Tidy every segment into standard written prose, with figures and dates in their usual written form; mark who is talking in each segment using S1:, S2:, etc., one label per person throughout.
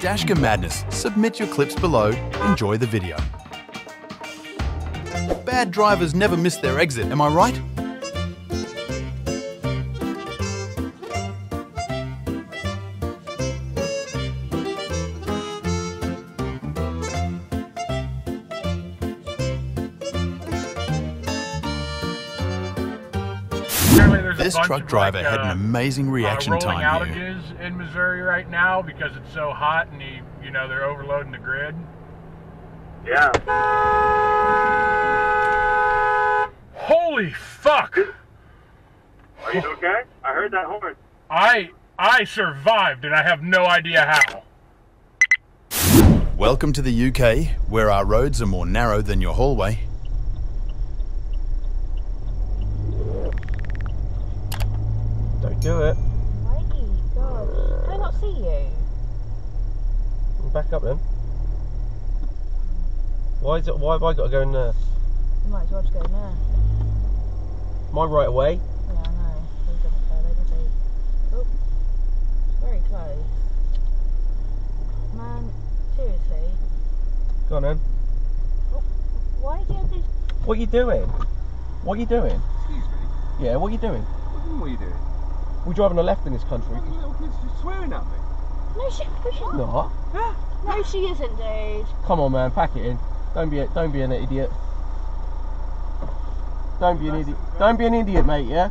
S1: Dashcam Madness. Submit your clips below. Enjoy the video. Bad drivers never miss their exit, am I right? This truck driver had an amazing reaction time here.
S2: Rolling outages in Missouri right now because it's so hot and they're overloading the grid.
S3: Yeah.
S2: Holy fuck!
S3: Are you okay? I heard that horn.
S2: I survived and I have no idea how.
S1: Welcome to the UK, where our roads are more narrow than your hallway.
S4: Don't do it.
S5: Wait, God. Can I not see you?
S4: Back up then. Why have I got to go in there?
S5: You might as well just go in there.
S4: Am I right away?
S5: Yeah, I know. They've done it there, they've done it. Oh, very close. Man, seriously.
S4: Go on then.
S5: Oh, why are you doing this?
S4: What are you doing? What are you doing?
S6: Excuse me?
S4: Yeah, what are you doing?
S6: What are you doing?
S4: We're driving a left in this country.
S6: Fucking little kid's just swearing at me.
S5: No, she's
S4: Not.
S5: No, she isn't, dude.
S4: Come on, man, pack it in. Don't be an idiot. Don't be an idiot. Don't be an idiot, mate. Yeah.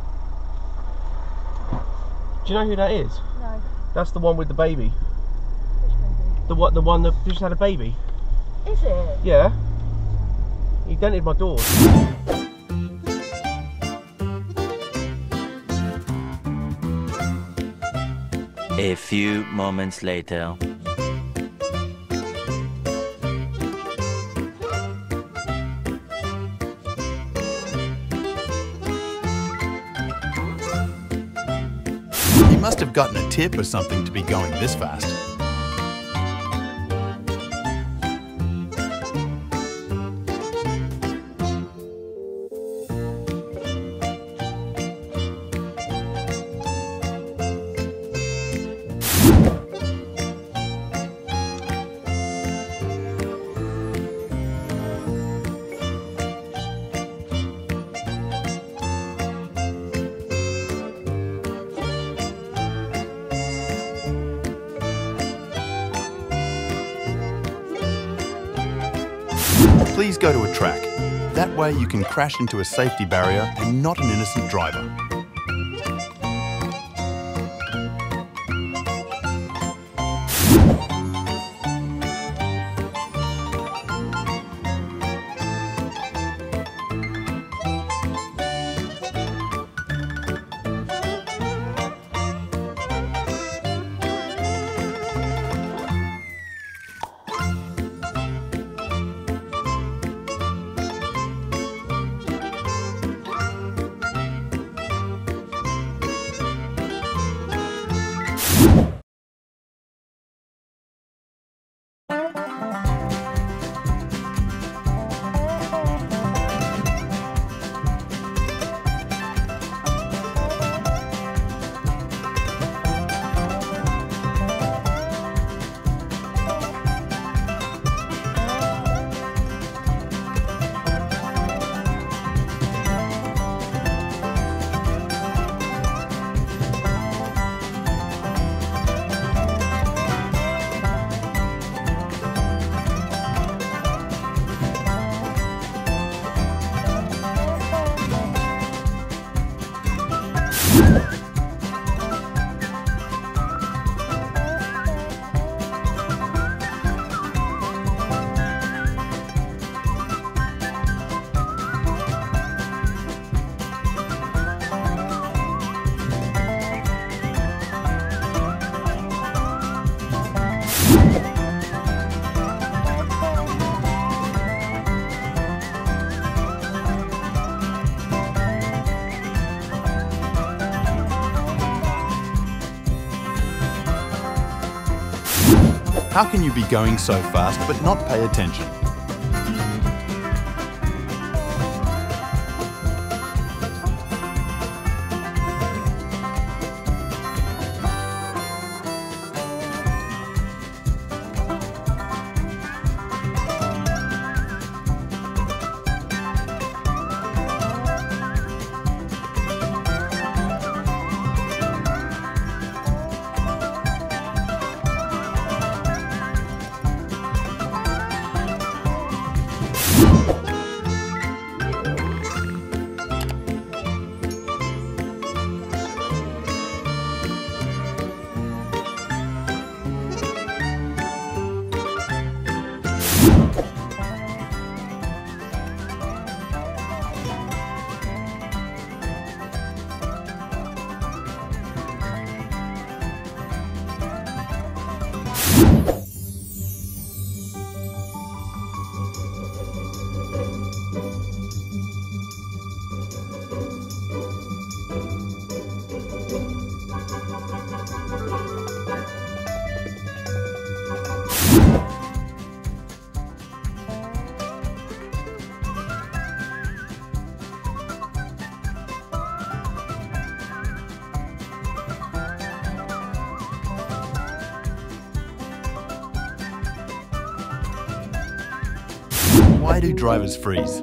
S4: Do you know who that is?
S5: No.
S4: That's the one with the baby.
S5: Which baby?
S4: The one that just had a baby.
S5: Is it?
S4: Yeah. He dented my doors.
S7: A few moments later.
S1: He must have gotten a tip or something to be going this fast. Please go to a track. That way you can crash into a safety barrier and not an innocent driver. How can you be going so fast but not pay attention? Why do drivers freeze?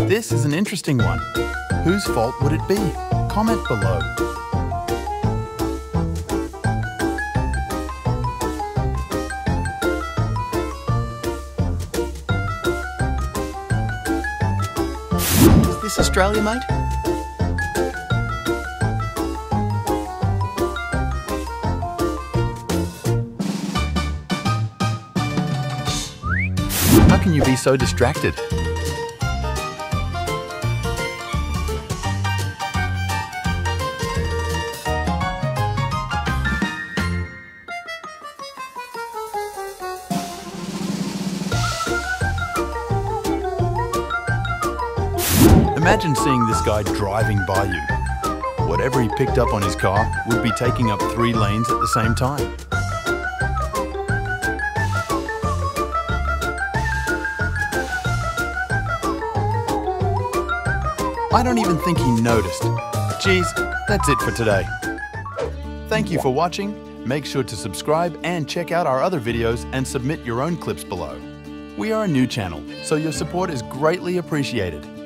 S1: This is an interesting one. Whose fault would it be? Comment below. Is this Australia, mate? How can you be so distracted? Imagine seeing this guy driving by you. Whatever he picked up on his car would be taking up 3 lanes at the same time. I don't even think he noticed. Geez, that's it for today. Thank you for watching. Make sure to subscribe and check out our other videos and submit your own clips below. We are a new channel, so your support is greatly appreciated.